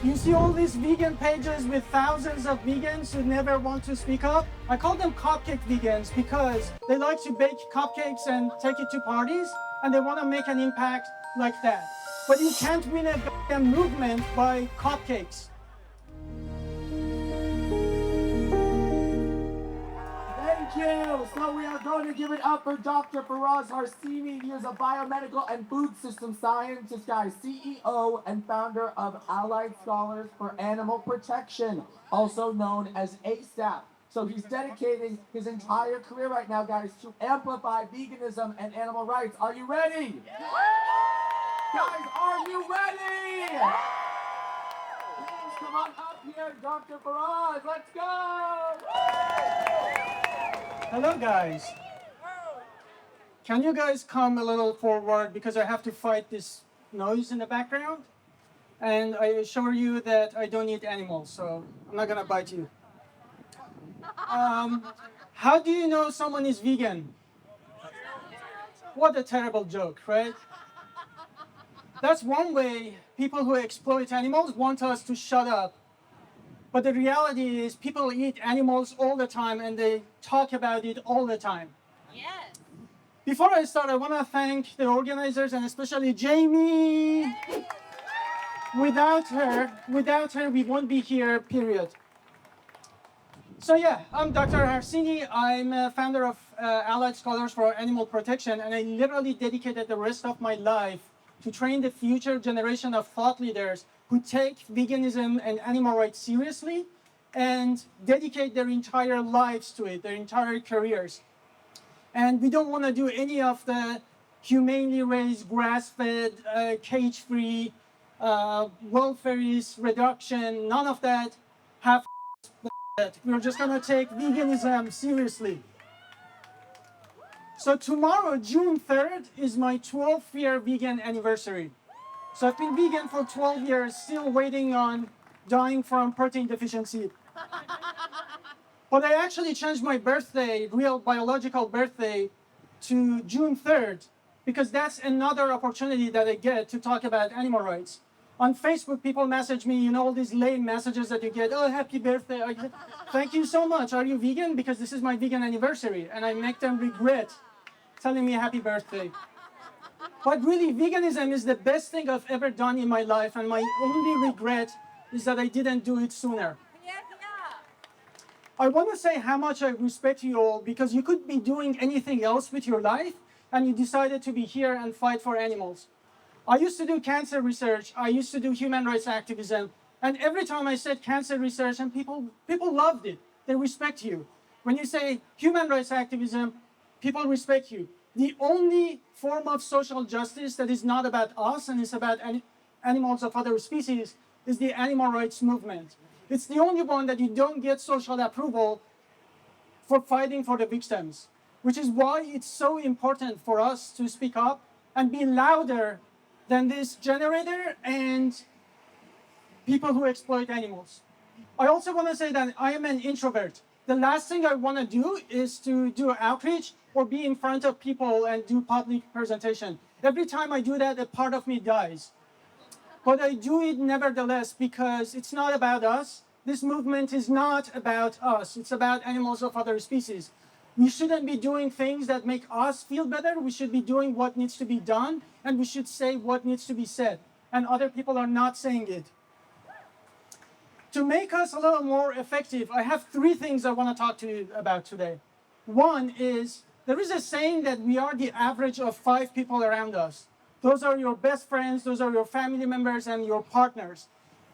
You see all these vegan pages with thousands of vegans who never want to speak up? I call them cupcake vegans because they like to bake cupcakes and take it to parties, and they want to make an impact like that. But you can't win a goddamn movement by cupcakes. Thank you. So we are going to give it up for Dr. Faraz Harsini. He is a biomedical and food system scientist, guys, CEO and founder of Allied Scholars for Animal Protection, also known as ASAP. So he's dedicating his entire career right now, guys, to amplify veganism and animal rights. Are you ready? Guys, are you ready? Please come on up here, Dr. Faraz. Let's go! Hello, guys. Can you guys come a little forward because I have to fight this noise in the background? And I assure you that I don't eat animals, so I'm not gonna bite you. How do you know someone is vegan? What a terrible joke, right? That's one way people who exploit animals want us to shut up. But the reality is people eat animals all the time and they talk about it all the time. Yes. Before I start, I want to thank the organizers and especially Jamie. Without her, we won't be here, period. So yeah, I'm Dr. Harsini. I'm a founder of Allied Scholars for Animal Protection, and I literally dedicated the rest of my life to train the future generation of thought leaders who take veganism and animal rights seriously and dedicate their entire lives to it, their entire careers. And we don't want to do any of the humanely raised, grass-fed, cage-free, welfareist reduction, none of that. We're just going to take veganism seriously. So tomorrow, June 3rd, is my 12th year vegan anniversary. So I've been vegan for 12 years, still waiting on dying from protein deficiency. But I actually changed my birthday, real biological birthday, to June 3rd, because that's another opportunity that I get to talk about animal rights. On Facebook, people message me, you know, all these lame messages that you get, oh, happy birthday. Thank you so much. Are you vegan? Because this is my vegan anniversary. And I make them regret telling me happy birthday. But really, veganism is the best thing I've ever done in my life, and my only regret is that I didn't do it sooner. I want to say how much I respect you all, because you could be doing anything else with your life, and you decided to be here and fight for animals. I used to do cancer research, I used to do human rights activism, and every time I said cancer research, and people loved it. They respect you. When you say human rights activism, people respect you. The only form of social justice that is not about us and is about animals of other species is the animal rights movement. It's the only one that you don't get social approval for fighting for the victims, which is why it's so important for us to speak up and be louder than this generator and people who exploit animals. I also want to say that I am an introvert. The last thing I want to do is to do outreach or be in front of people and do public presentation. Every time I do that, a part of me dies. But I do it nevertheless because it's not about us. This movement is not about us. It's about animals of other species. We shouldn't be doing things that make us feel better. We should be doing what needs to be done, and we should say what needs to be said. And other people are not saying it. To make us a little more effective, I have three things I want to talk to you about today. One is, there is a saying that we are the average of 5 people around us. Those are your best friends, those are your family members, and your partners.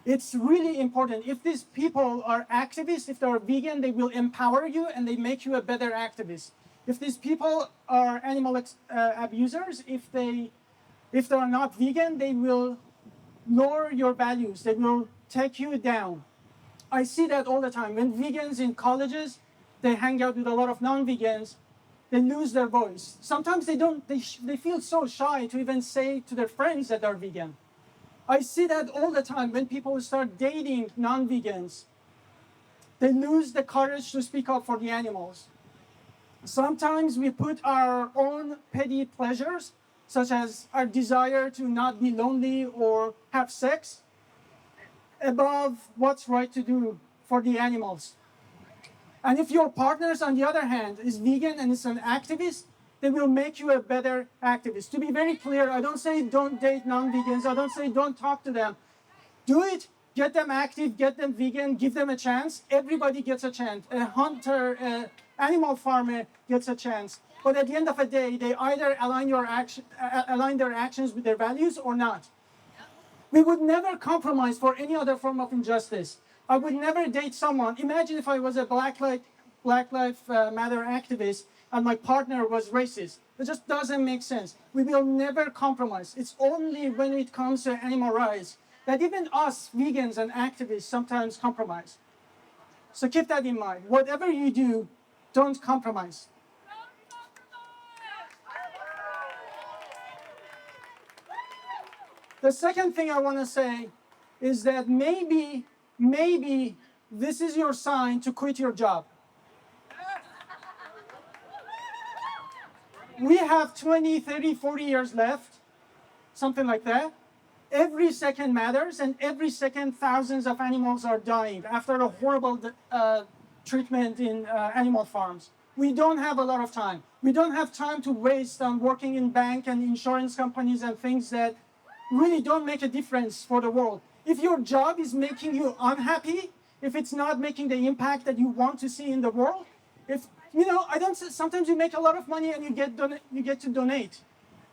It's really important. If these people are activists, if they're vegan, they will empower you and they make you a better activist. If these people are animal abusers, if they are not vegan, they will lower your values. They will take you down. I see that all the time. When vegans in colleges, they hang out with a lot of non-vegans, they lose their voice. Sometimes they feel so shy to even say to their friends that they're vegan. I see that all the time when people start dating non-vegans. They lose the courage to speak up for the animals. Sometimes we put our own petty pleasures, such as our desire to not be lonely or have sex, above what's right to do for the animals. And if your partners, on the other hand, is vegan and is an activist, they will make you a better activist. To be very clear, I don't say don't date non-vegans. I don't say don't talk to them. Do it, get them active, get them vegan, give them a chance. Everybody gets a chance. A hunter, an animal farmer gets a chance. But at the end of the day, they either align their actions with their values or not. We would never compromise for any other form of injustice. I would never date someone. Imagine if I was a Black Lives Matter activist and my partner was racist. It just doesn't make sense. We will never compromise. It's only when it comes to animal rights that even us, vegans and activists, sometimes compromise. So keep that in mind. Whatever you do, don't compromise. The second thing I want to say is that maybe this is your sign to quit your job. We have 20, 30, 40 years left, something like that. Every second matters, and every second thousands of animals are dying after a horrible treatment in animal farms. We don't have a lot of time. We don't have time to waste on working in bank and insurance companies and things that really don't make a difference for the world. If your job is making you unhappy, if it's not making the impact that you want to see in the world, if sometimes you make a lot of money and you get to donate.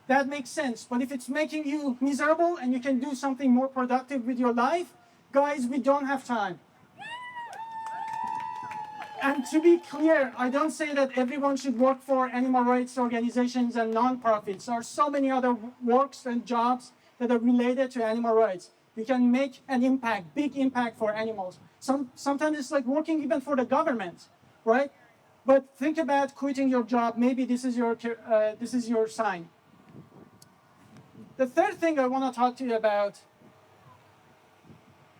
That makes sense. But if it's making you miserable and you can do something more productive with your life, guys, we don't have time. And to be clear, I don't say that everyone should work for animal rights organizations and nonprofits. There are so many other works and jobs that are related to animal rights. You can make an impact, big impact for animals. Sometimes it's like working even for the government, right? But think about quitting your job. Maybe this is your sign. The third thing I want to talk to you about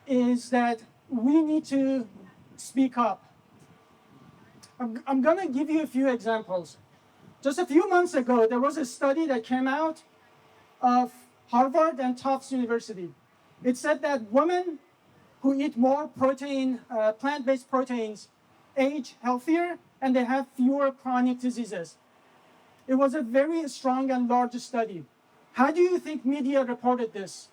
is that we need to speak up. I'm going to give you a few examples. Just a few months ago, there was a study that came out of Harvard and Tufts University. It said that women who eat more protein, plant-based proteins, age healthier and they have fewer chronic diseases. It was a very strong and large study. How do you think media reported this?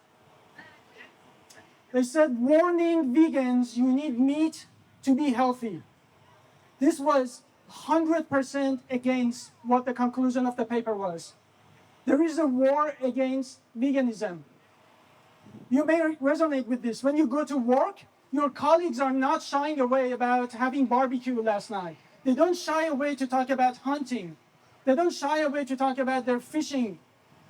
They said, warning vegans, you need meat to be healthy. This was 100% against what the conclusion of the paper was. There is a war against veganism. You may resonate with this. When you go to work, your colleagues are not shying away about having barbecue last night. They don't shy away to talk about hunting. They don't shy away to talk about their fishing.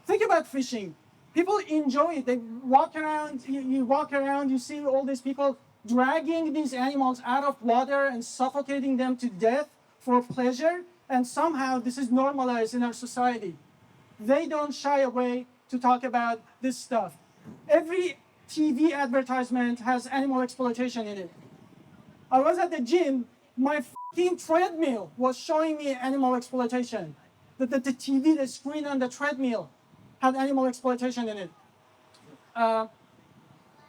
Think about fishing. People enjoy it. They walk around, you walk around, you see all these people dragging these animals out of water and suffocating them to death for pleasure, and somehow this is normalized in our society. They don't shy away to talk about this stuff. Every TV advertisement has animal exploitation in it. I was at the gym, my fucking treadmill was showing me animal exploitation. The TV, the screen on the treadmill had animal exploitation in it.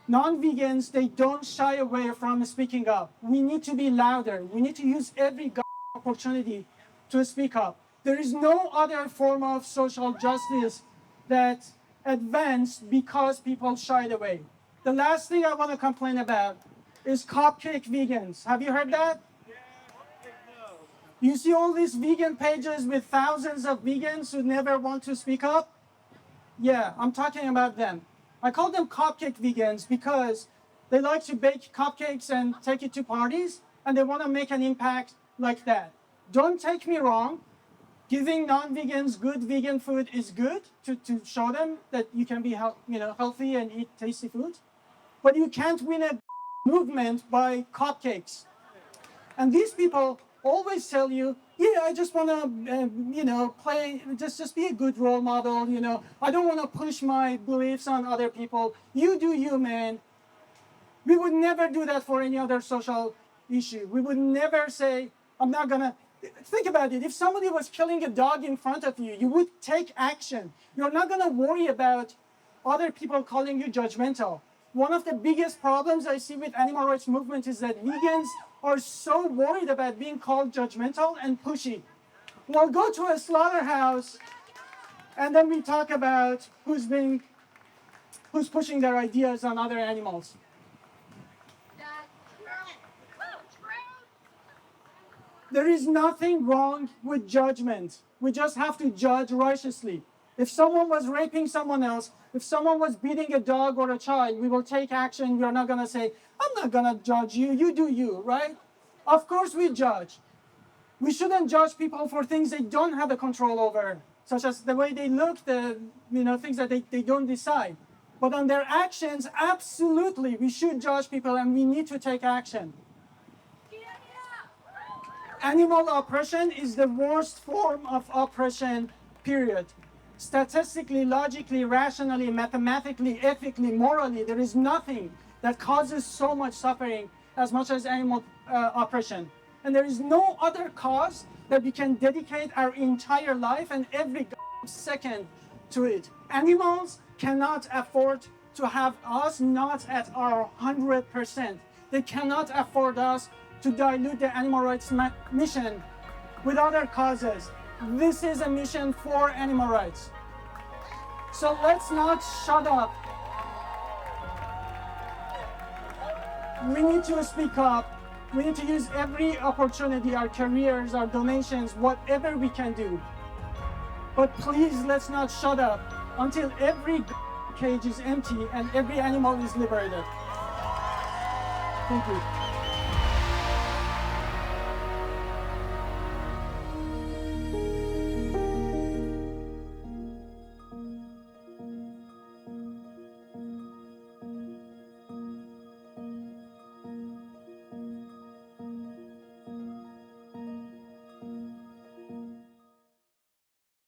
Non-vegans, they don't shy away from speaking up. We need to be louder. We need to use every opportunity to speak up. There is no other form of social justice that advanced because people shied away. The last thing I want to complain about is cupcake vegans. Have you heard that? You see all these vegan pages with thousands of vegans who never want to speak up? Yeah, I'm talking about them. I call them cupcake vegans because they like to bake cupcakes and take it to parties, and they want to make an impact like that. Don't take me wrong. Giving non-vegans good vegan food is good to show them that you can be healthy and eat tasty food. But you can't win a movement by cupcakes. And these people always tell you, yeah, I just want to, play, just be a good role model, I don't want to push my beliefs on other people. You do you, man. We would never do that for any other social issue. We would never say, I'm not going to. Think about it. If somebody was killing a dog in front of you, you would take action. You're not going to worry about other people calling you judgmental. One of the biggest problems I see with animal rights movement is that vegans are so worried about being called judgmental and pushy. We'll go to a slaughterhouse and then we talk about who's pushing their ideas on other animals. There is nothing wrong with judgment. We just have to judge righteously. If someone was raping someone else, if someone was beating a dog or a child, we will take action. We are not going to say, I'm not going to judge you, you do you, right? Of course we judge. We shouldn't judge people for things they don't have a control over, such as the way they look, things that they don't decide. But on their actions, absolutely, we should judge people and we need to take action. Animal oppression is the worst form of oppression, period. Statistically, logically, rationally, mathematically, ethically, morally, there is nothing that causes so much suffering as much as animal oppression. And there is no other cause that we can dedicate our entire life and every second to it. Animals cannot afford to have us not at our 100%. They cannot afford us to dilute the animal rights mission with other causes. This is a mission for animal rights. So let's not shut up. We need to speak up. We need to use every opportunity, our careers, our donations, whatever we can do. But please, let's not shut up until every cage is empty and every animal is liberated. Thank you.